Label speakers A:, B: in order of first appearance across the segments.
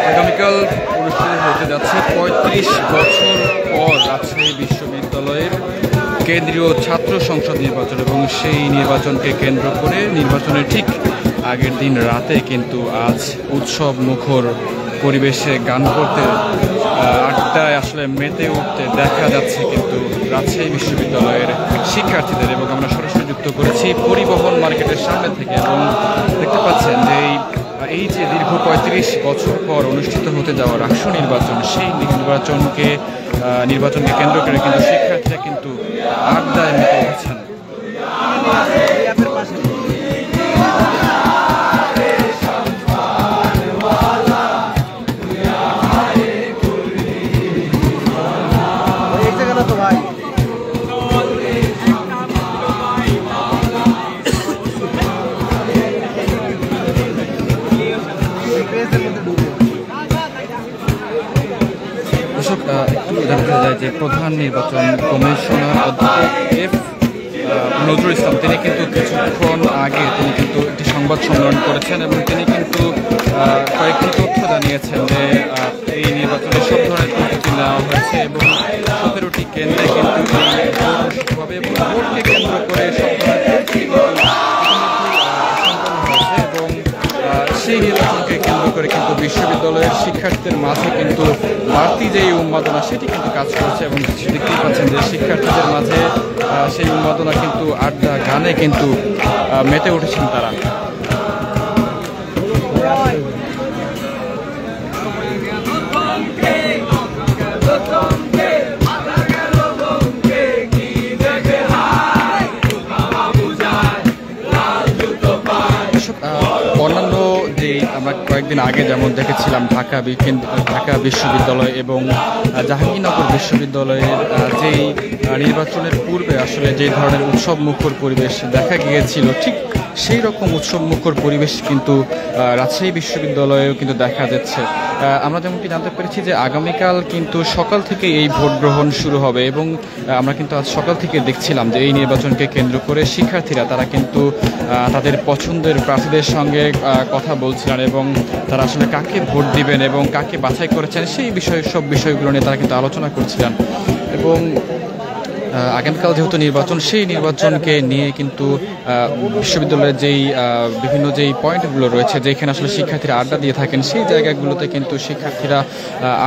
A: আগামীকাল অনুষ্ঠিত হতে যাচ্ছে ৩৫ বছর পর রাজশাহী বিশ্ববিদ্যালয়ের কেন্দ্রীয় ছাত্র সংসদ নির্বাচন, এবং সেই নির্বাচনকে কেন্দ্র করে নির্বাচনের ঠিক আগের দিন রাতে কিন্তু আজ উৎসব মুখর পরিবেশে গান করতে আড্ডায় আসলে মেতে উঠতে দেখা যাচ্ছে কিন্তু রাজশাহী বিশ্ববিদ্যালয়ের শিক্ষার্থীদের। এবং আমরা সরাসরি যুক্ত করেছি পরিবহন মার্কেটের সামনে থেকে, এবং দেখতে পাচ্ছেন যে এই যে দীর্ঘ ৩৫ বছর পর অনুষ্ঠিত হতে যাওয়া রাষ্ট্র নির্বাচন, সেই নির্বাচনকে কেন্দ্র করে কিন্তু শিক্ষার্থীরা কিন্তু আড্ডায় মেতে উঠেছেন। দর্শক, একটু জানতে যায় যে প্রধান নির্বাচন কমিশনার অধ্যাপক এফ নজরুল ইসলাম তিনি কিন্তু কিছুক্ষণ আগে কিন্তু একটি সংবাদ সম্মেলন করেছেন, এবং তিনি কিন্তু কয়েকটি তথ্য জানিয়েছেন যে এই নির্বাচনে সব ধরনের প্রস্তুতি নেওয়া হয়েছে এবং ১৭টি কেন্দ্রে কিন্তু অনুষ্ঠিত হবে, এবং ভোটকে কেন্দ্র করে সব ধরনের এবং সেই নির্বাচনকে কেন্দ্র করে কিন্তু বিশ্ববিদ্যালয়ের শিক্ষার্থীদের মাঝে কিন্তু বাড়তি যে উন্মাদনা সেটি কিন্তু কাজ করছে, এবং দেখতেই পাচ্ছেন যে শিক্ষার্থীদের মাঝে সেই উন্মাদনা কিন্তু আড্ডা গানে কিন্তু মেতে উঠেছেন তারা। অন্যান্য যে আমরা কয়েকদিন আগে যেমন দেখেছিলাম ঢাকা বিশ্ববিদ্যালয় এবং জাহাঙ্গীরনগর বিশ্ববিদ্যালয়ের যেই নির্বাচনের পূর্বে আসলে যে ধরনের উৎসব মুখর পরিবেশ দেখা গিয়েছিল, ঠিক সেই রকম উৎসব মুখর পরিবেশ কিন্তু রাজশাহী বিশ্ববিদ্যালয়েও কিন্তু দেখা যাচ্ছে। আমরা যেমনটি জানতে পেরেছি যে আগামীকাল কিন্তু সকাল থেকে এই ভোট গ্রহণ শুরু হবে, এবং আমরা কিন্তু আজ সকাল থেকে দেখছিলাম যে এই নির্বাচনকে কেন্দ্র করে শিক্ষার্থীরা তারা কিন্তু তাদের পছন্দের প্রার্থীদের সঙ্গে কথা বলছিলেন, এবং তারা আসলে কাকে ভোট দিবেন এবং কাকে বাছাই করেছেন সেই সব বিষয়গুলো নিয়ে তারা কিন্তু আলোচনা করছিলেন। এবং আগামীকাল যেহেতু নির্বাচন, সেই নির্বাচনকে নিয়ে কিন্তু বিশ্ববিদ্যালয়ের যেই বিভিন্ন যেই পয়েন্টগুলো রয়েছে যেখানে আসলে শিক্ষার্থীরা আড্ডা দিয়ে থাকেন, সেই জায়গাগুলোতে কিন্তু শিক্ষার্থীরা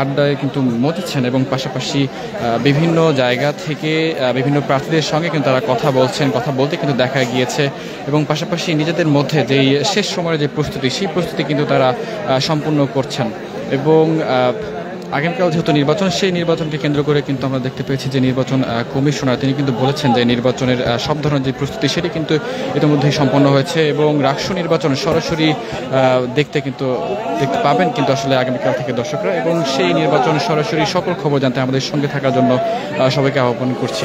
A: আড্ডায় কিন্তু মতেছেন, এবং পাশাপাশি বিভিন্ন জায়গা থেকে বিভিন্ন প্রার্থীদের সঙ্গে কিন্তু তারা কথা বলতে কিন্তু দেখা গিয়েছে, এবং পাশাপাশি নিজেদের মধ্যে যেই শেষ সময়ের যে প্রস্তুতি, সেই প্রস্তুতি কিন্তু তারা সম্পূর্ণ করছেন। এবং আগামীকাল যেহেতু নির্বাচন, সেই নির্বাচনকে কেন্দ্র করে কিন্তু আমরা দেখতে পেয়েছি যে নির্বাচন কমিশনার তিনি কিন্তু বলেছেন যে নির্বাচনের সব ধরনের যে প্রস্তুতি সেটি কিন্তু ইতিমধ্যেই সম্পন্ন হয়েছে, এবং রাষ্ট্র নির্বাচন সরাসরি দেখতে পাবেন কিন্তু আসলে আগামীকাল থেকে দর্শকরা, এবং সেই নির্বাচন সরাসরি সকল খবর জানতে আমাদের সঙ্গে থাকার জন্য সবাইকে আহ্বান করছি।